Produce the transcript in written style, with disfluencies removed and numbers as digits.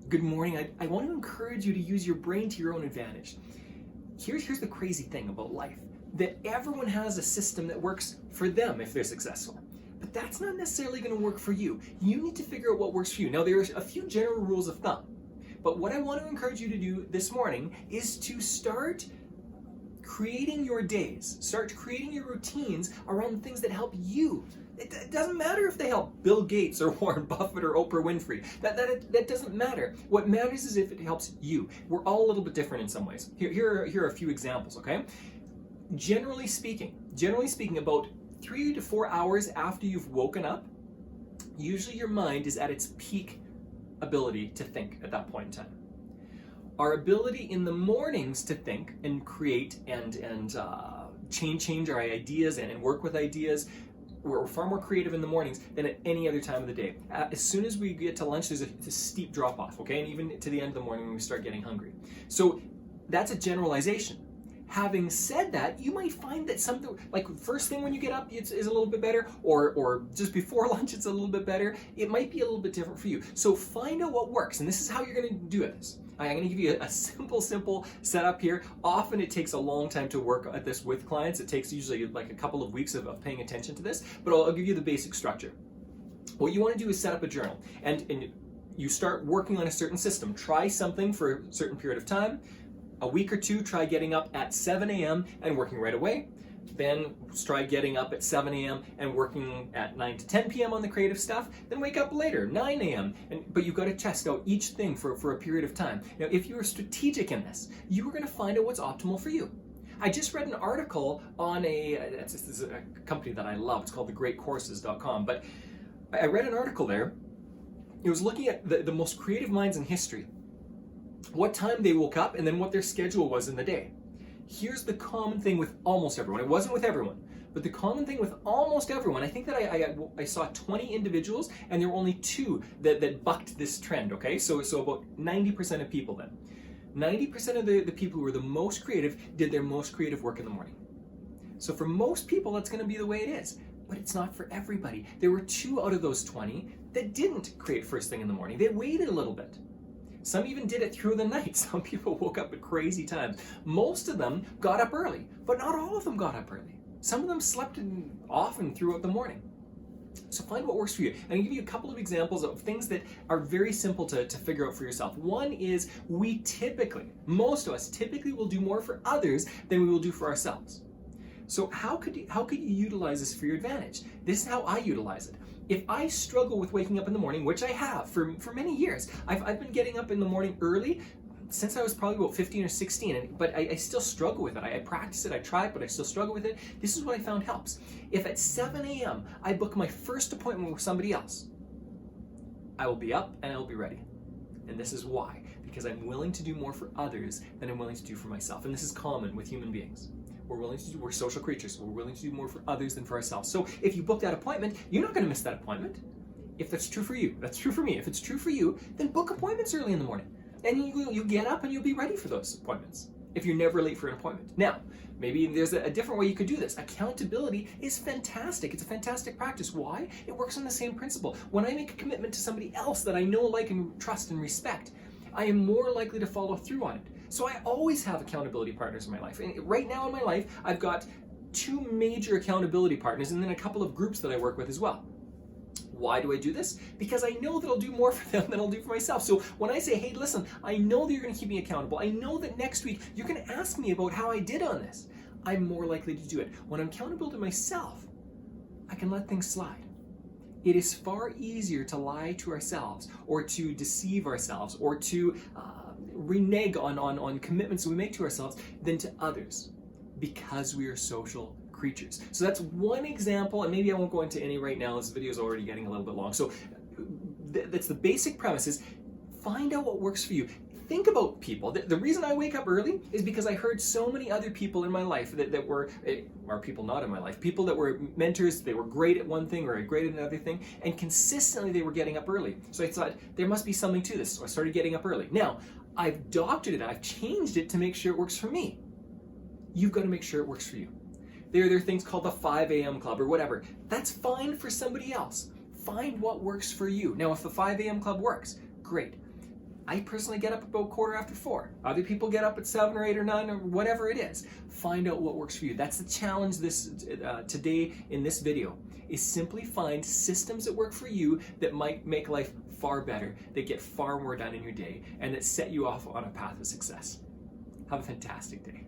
Good morning. I want to encourage you to use your brain to your own advantage. Here's the crazy thing about life, that everyone has a system that works for them if they're successful. But that's not necessarily going to work for you. You need to figure out what works for you. Now, there's a few general rules of thumb. But what I want to encourage you to do this morning is to start creating your days, start creating your routines around things that help you. It doesn't matter if they help Bill Gates or Warren Buffett or Oprah Winfrey. That doesn't matter. What matters is if it helps you. We're all a little bit different in some ways. Here are a few examples, okay? Generally speaking, about 3 to 4 hours after you've woken up, usually your mind is at its peak ability to think at that point in time. Our ability in the mornings to think and create and change our ideas and work with ideas, we're far more creative in the mornings than at any other time of the day. As soon as we get to lunch, there's a steep drop off, okay? And even to the end of the morning when we start getting hungry. So that's a generalization. Having said that, you might find that something, like first thing when you get up is a little bit better, or just before lunch it's a little bit better. It might be a little bit different for you. So find out what works, and this is how you're going to do this. I'm going to give you a simple setup here. Often it takes a long time to work at this with clients. It takes usually like a couple of weeks of paying attention to this, but I'll give you the basic structure. What you want to do is set up a journal, and you start working on a certain system. Try something for a certain period of time. A week or two, try getting up at 7 a.m. and working right away. Then try getting up at 7 a.m. and working at 9 to 10 p.m. on the creative stuff. Then wake up later, 9 a.m. But you've got to test out each thing for a period of time. Now, if you are strategic in this, you are going to find out what's optimal for you. I just read an article on this is a company that I love. It's called thegreatcourses.com. But I read an article there. It was looking at the most creative minds in history, what time they woke up, and then what their schedule was in the day. Here's the common thing with almost everyone. It wasn't with everyone, but the common thing with almost everyone, I think that I saw 20 individuals, and there were only 2 that bucked this trend, okay? So about 90% of people then. 90% of the people who were the most creative did their most creative work in the morning. So for most people, that's going to be the way it is. But it's not for everybody. There were 2 out of those 20 that didn't create first thing in the morning. They waited a little bit. Some even did it through the night. Some people woke up at crazy times. Most of them got up early, but not all of them got up early. Some of them slept often throughout the morning. So find what works for you. And I'll give you a couple of examples of things that are very simple to figure out for yourself. One is most of us typically will do more for others than we will do for ourselves. So how could you utilize this for your advantage? This is how I utilize it. If I struggle with waking up in the morning, which I have for many years, I've been getting up in the morning early since I was probably about 15 or 16, but I still struggle with it. I practice it, I try it, but I still struggle with it. This is what I found helps. If at 7 a.m. I book my first appointment with somebody else, I will be up and I will be ready. And this is why. Because I'm willing to do more for others than I'm willing to do for myself. And this is common with human beings. We're social creatures. We're willing to do more for others than for ourselves. So if you book that appointment, you're not going to miss that appointment. If that's true for you, that's true for me. If it's true for you, then book appointments early in the morning. And you get up and you'll be ready for those appointments if you're never late for an appointment. Now, maybe there's a different way you could do this. Accountability is fantastic. It's a fantastic practice. Why? It works on the same principle. When I make a commitment to somebody else that I know, like, and trust and respect, I am more likely to follow through on it. So I always have accountability partners in my life. And right now in my life, I've got 2 major accountability partners and then a couple of groups that I work with as well. Why do I do this? Because I know that I'll do more for them than I'll do for myself. So when I say, hey, listen, I know that you're going to keep me accountable. I know that next week you're going to ask me about how I did on this. I'm more likely to do it. When I'm accountable to myself, I can let things slide. It is far easier to lie to ourselves or to deceive ourselves or to renege on commitments we make to ourselves than to others, because we are social creatures. So that's one example, and maybe I won't go into any right now. This video is already getting a little bit long. So that's the basic premise, is find out what works for you. Think about people. The reason I wake up early is because I heard so many other people in my life that were, or people not in my life, people that were mentors, they were great at one thing or great at another thing, and consistently they were getting up early. So I thought, there must be something to this. So I started getting up early. Now, I've doctored it, I've changed it to make sure it works for me. You've got to make sure it works for you. There are things called the 5 a.m. club or whatever. That's fine for somebody else. Find what works for you. Now, if the 5 a.m. club works, great. I personally get up about 4:15. Other people get up at 7 or 8 or 9 or whatever it is. Find out what works for you. That's the challenge today in this video, is simply find systems that work for you that might make life far better, that get far more done in your day, and that set you off on a path of success. Have a fantastic day.